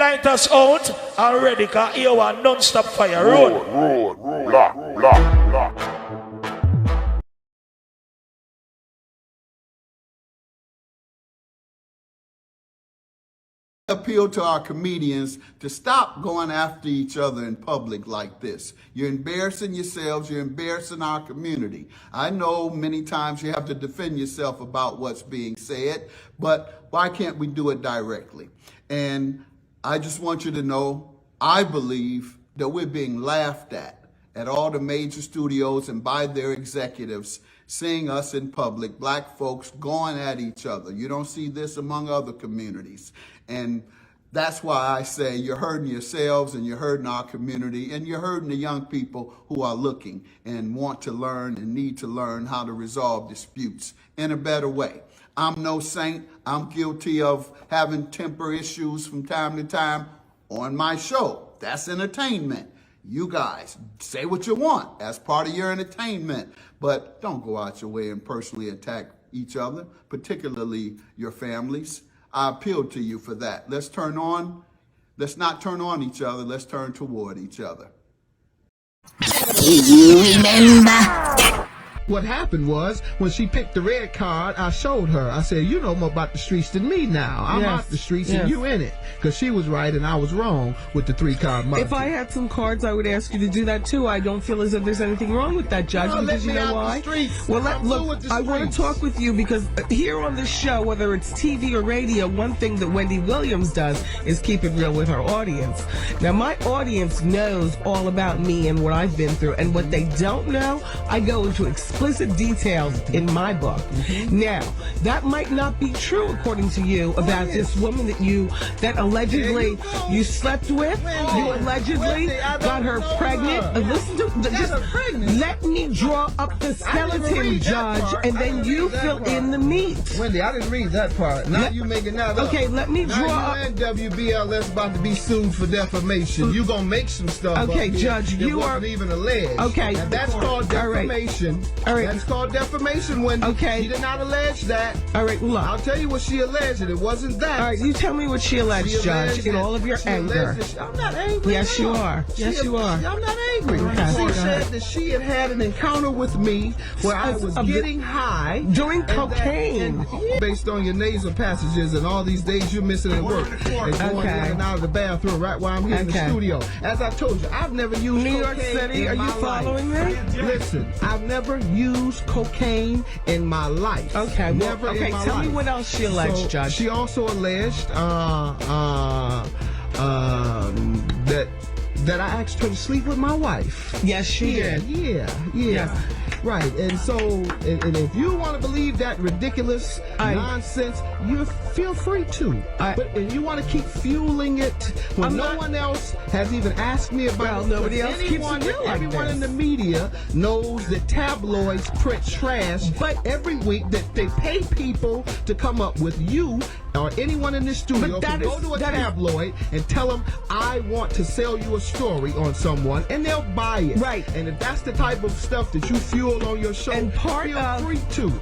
light us out already, cause here one non-stop fire. Road. Block. Appeal to our comedians to stop going after each other in public like this. You're embarrassing yourselves, you're embarrassing our community. I know many times you have to defend yourself about what's being said, but why can't we do it directly? And I just want you to know, I believe that we're being laughed at all the major studios and by their executives, seeing us in public, black folks going at each other. You don't see this among other communities. And that's why I say you're hurting yourselves and you're hurting our community and you're hurting the young people who are looking and want to learn and need to learn how to resolve disputes in a better way. I'm no saint. I'm guilty of having temper issues from time to time on my show. That's entertainment. You guys say what you want as part of your entertainment, but don't go out your way and personally attack each other, particularly your families. I appeal to you for that. Let's not turn on each other, let's turn toward each other. Do you remember? What happened was, when she picked the red card, I showed her. I said, you know more about the streets than me now. I'm out the streets and you in it. Because she was right and I was wrong with the 3-card monkey. If I had some cards, I would ask you to do that too. I don't feel as if there's anything wrong with that, Judge, because you know why? Well, look, I want to talk with you because here on this show, whether it's TV or radio, one thing that Wendy Williams does is keep it real with her audience. Now, my audience knows all about me and what I've been through, and what they don't know, I go into explicit details in my book. Now, that might not be true according to you about this woman that allegedly you slept with. You allegedly got her pregnant. Listen to just let me draw up the skeleton, Judge, and then you fill in the meat. Wendy, I didn't read that part. Now you making that up. Okay, let me draw up. And WBLS about to be sued for defamation. You gonna make some stuff. Okay, Judge, you wasn't even alleged. Okay, and that's called defamation. All right. That's called defamation, Wendy. Okay. She did not allege that. All right, look. I'll tell you what she alleged, and it wasn't that. All right, you tell me what she alleged, Judge, in all of your anger. I'm not angry. Yes, you are. Yes, you are. I'm not angry. Okay, She said that she had an encounter with me where I was getting high. Doing cocaine. Based on your nasal passages and all these days you're missing at work. And going in and out of the bathroom right while I'm here in the studio. As I told you, I've never used New York City, are you following me? Listen, I've never used cocaine in my life. Okay, never in my life. Tell me what else she alleged, Judge. She also alleged that I asked her to sleep with my wife. Yes, she did. Yeah. Yes. Right, and so, and if you want to believe that ridiculous nonsense, you feel free to. But if you want to keep fueling it when no one else has even asked me about it, nobody else keeps it real like everyone this. in the media knows that tabloids print trash, but every week that they pay people to come up with you or anyone in this studio to go to a tabloid and tell them, I want to sell you a story on someone, and they'll buy it. Right. And if that's the type of stuff that you fuel on your show, and feel free to.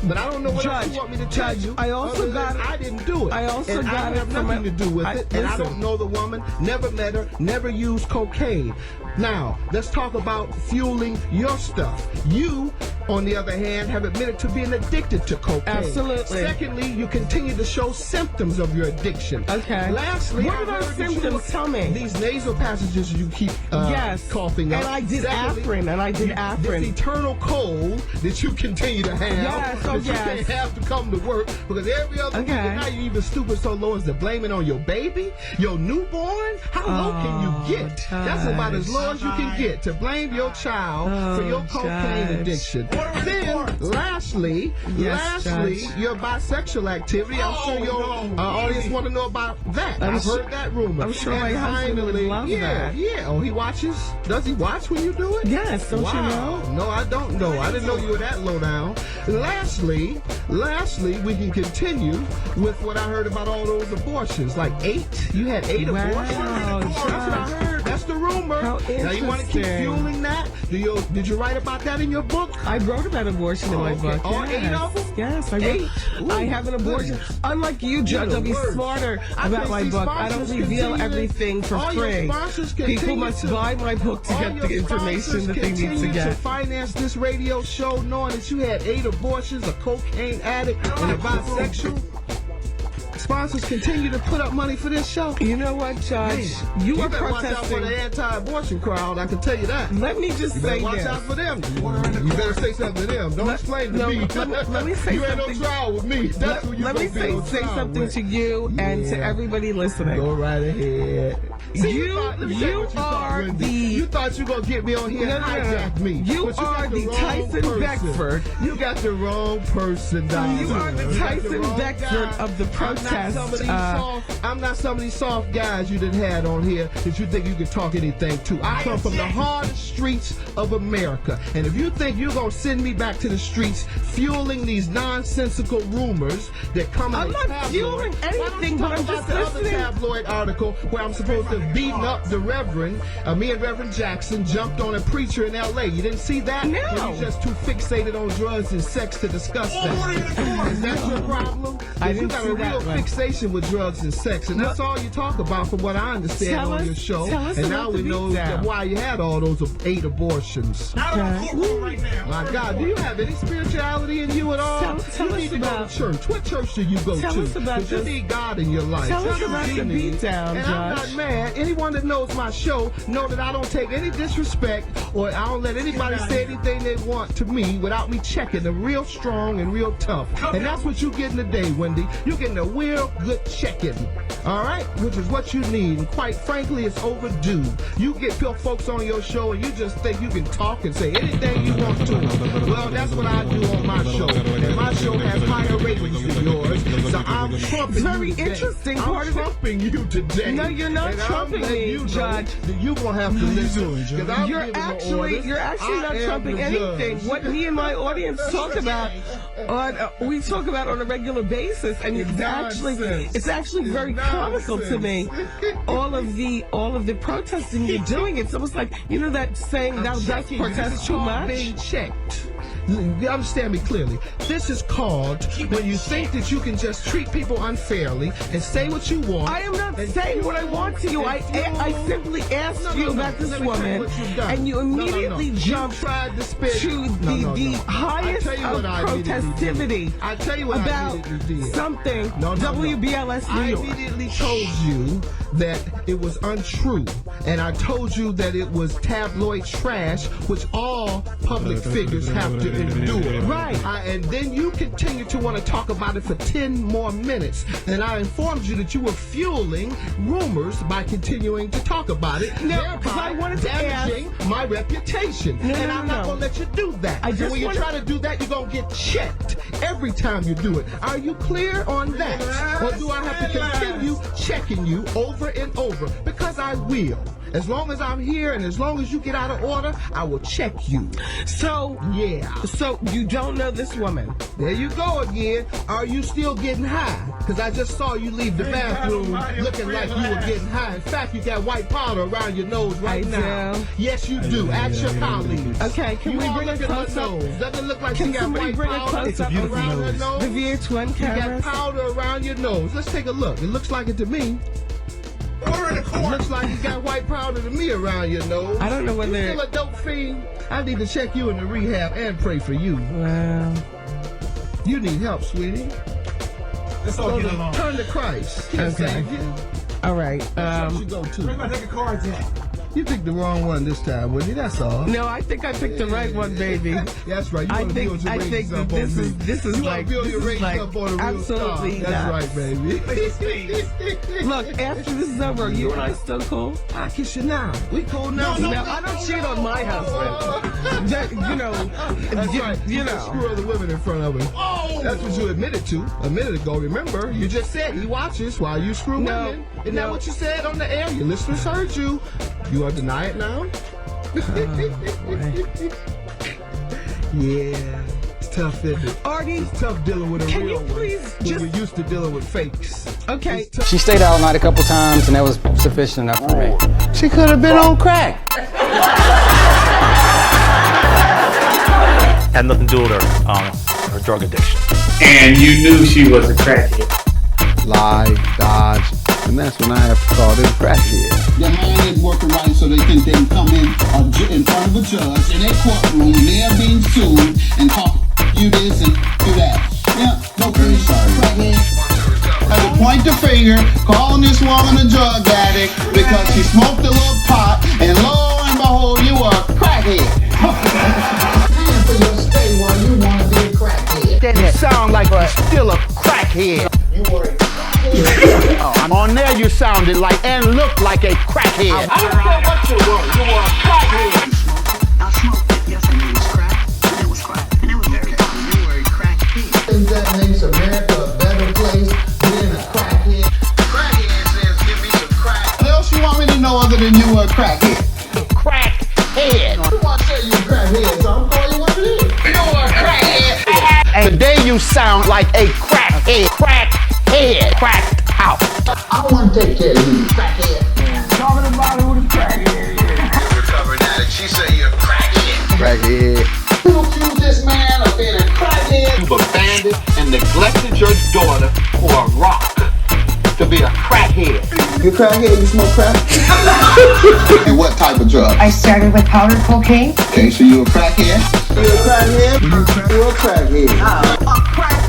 But I don't know what else you want me to tell you. I also got it. I didn't do it. I also and got I it have from nothing to do with it. And I don't know the woman, never met her, never used cocaine. Now, let's talk about fueling your stuff. You, on the other hand, have admitted to being addicted to cocaine. Absolutely. Secondly, you continue to show symptoms of your addiction. Okay. Lastly, what are those symptoms? Tell me. These nasal passages you keep coughing up. And I did Afrin. This eternal cold that you continue to have. Yes, that you can't have to come to work because every other week, and now you even stupid so low as to blame it on your baby, your newborn. How low can you get? That's about as low as you can get, to blame your child for your cocaine addiction. Then, lastly, your bisexual activity. I'm sure your audience want to know about that. I've heard that rumor. I'm sure my husband would love that. Yeah. Oh, he watches? Does he watch when you do it? Yes, don't you know? No, I don't know. I didn't know you were that low down. Lastly, we can continue with what I heard about all those abortions. Like 8? You had 8 abortions? That's what I heard. just a rumor. How Now you want to keep interesting. fueling that? Did you write about that in your book? I wrote about abortion in my book. All Yes. 8 of them? Yes, I wrote. 8? Ooh, I have an abortion. goodness. Unlike you, Judge, I'll be worst. smarter I about think my these book. I don't sponsors reveal continue- everything for all your free. sponsors People continue must to- buy my book to all get your the information that they need to continue get. to finance this radio show knowing that you had 8 abortions, a cocaine addict, and a bisexual. Sponsors continue to put up money for this show. You know what, Judge? You are better watch out for protesting. the anti-abortion crowd, I can tell you that. Let me just You say better watch this. out for them. You better say something to them. Don't explain to me. Let me say you ain't something. no trial with me. That's who you Let me gonna be on say trial something with. to you and to Yeah. everybody listening. Go right ahead. You let me tell you what thought, are Wendy. the- You thought you were going to get me on here and hijack me. You But are got the wrong Tyson person. Beckford. You got the wrong person, Don. You are the You got Tyson wrong Beckford guy. of the protest. I'm not some of these soft guys you done had on here that you think you can talk anything to. I come from the hardest streets of America. And if you think you're going to send me back to the streets fueling these nonsensical rumors that come in I'm the not tabloid, fueling why don't you anything, talk but I'm about just the other listening. tabloid article where I'm supposed to have beaten up the Reverend, me and Reverend Jackson jumped on a preacher in L.A. You didn't see that? No. Or you just too fixated on drugs and sex to discuss that? Is that your problem? I You didn't got see a real that one. fixation with drugs and sex, and that's all you talk about from what I understand Tell on us- your show. tell us And about now the we know beatdown. why you had all those 8 abortions. My God, do you have any spirituality in you at all? Tell you us need to about- go to church. What church do you go Tell to? us about 'Cause you this. need God in your life. Tell us That's about what the you need. beatdown, And I'm Judge. not mad. Anyone that knows my show know that I don't take any disrespect or I don't let anybody say anything they want to me without me checking them real strong and real tough. And that's what you getting today, Wendy. You're getting a real good checking. All right? Which is what you need. And quite frankly, it's overdue. You get folks on your show and you just think you can talk and say anything you want to. Well, that's what I do on my show. And my show has higher ratings than yours. So I'm trumping Very you today. interesting I'm part of it. trumping you today. No, you're not And I'm trumping letting me, you know Judge. that you gonna have to listen. 'Cause I'm You're giving the actually orders. not I am trumping the anything. judge. What me and my audience talk about we talk about on a regular basis, and it's actually very comical to me. All of the protesting you're doing, it's almost like that saying thou dost Checking you. This protest is too called much. being checked. You understand me clearly. This is called when you think that you can just treat people unfairly and say what you want. I am not and saying what I want to you. I simply asked you about this Let me tell woman, what you've done. and you immediately jumped You tried to spit. to the highest of protestivity I tell you what about I immediately did. something No. WBLS New I York. immediately told you that it was untrue, and I told you that it was tabloid trash, which all public figures have to endure. Right. And then you continue to want to talk about it for 10 more minutes, and I informed you that you were fueling rumors by continuing to talk about it, No, thereby 'cause I wanted to damaging my reputation. No, and no, I'm not no. going to let you do that. I just and when you wanna- try to do that, you're going to get checked every time you do it. Are you clear on that? Or do I have to continue checking you over and over? Because I will. As long as I'm here and as long as you get out of order, I will check you. So you don't know this woman. There you go again. Are you still getting high? Because I just saw you leave the bathroom looking like you were getting high. In fact, you got white powder around your nose right I now. do. Yes, you do. Ask your colleagues. Okay, can You we all bring a look at her close up? nose. Doesn't look like Can she got somebody white bring a powder close up of around her nose. the VH1 You got cameras? powder around your nose. Let's take a look. It looks like it to me. It looks like you got white powder to me around your nose. I don't know You whether. still a dope fiend? I need to check you in the rehab and pray for you. Wow. You need help, sweetie. Let's all get along. Turn to Christ. Can't Okay. save you. All right. What church you go to? Where's my deck of cards at? You picked the wrong one this time, Wendy. That's all. No, I think I picked the right one, baby. That's right. You I want to think build your I ratings think that up this on is me. this is You want like to build this your is ratings like up on a real absolutely star. That's not. right, baby. Look, after this is over, are you and I still cool? I kiss you now. We cool now. No, I don't cheat on my husband. You know, That's right. You can't know. screw other women in front of him. Oh! That's what you admitted to a minute ago. Remember, you just said he watches while you screw No, women. Isn't no. that what you said on the air? Your listeners heard you. You want to deny it now? Yeah. It's tough, isn't it? Artie, It's tough dealing with a can real you please one. just... When you're used to dealing with fakes. Okay. It's tough. She stayed out all night a couple times, and that was sufficient enough for me. She could have been on crack. Had nothing to do with her drug addiction. And you knew she was a crackhead. Lie, dodge, and that's when I have to call them crackheads. Their mind is working right so they can come in front of a judge in a courtroom. They're being sued and call you this and do that. Yeah, no very sorry. Crackhead. Had to point the finger, calling this woman a drug addict because she smoked a little pot, and lo and behold, you are a crackhead. Stand for your stay while you want to be a crackhead. You sound like you're still a crackhead. You were a crackhead. On there you sounded like and looked like a crackhead. I don't care what you were a crackhead. I smoked it. Yes, I knew it was crack. And it was crack. And it was very crack. You were a crackhead. Think that makes America a better place being a crackhead? Crackhead says, give me some crack. What else you want me to know other than you were a crackhead? Crackhead. You want to say you a crackhead, so I'm calling you what it is. You were a crackhead. Today you sound like a crackhead. Crackhead. Cracked out. I want to take care of you, crackhead. Talking about who the crackhead is. You're recovering addict. She say you're a crackhead. Crackhead. You accuse this man of being a crackhead. You've abandoned and neglected your daughter for a rock. To be a crackhead. You crackhead? You smoke crack? And what type of drug? I started with powder cocaine. Okay, so you a crackhead? You a crackhead? You a crackhead. A crack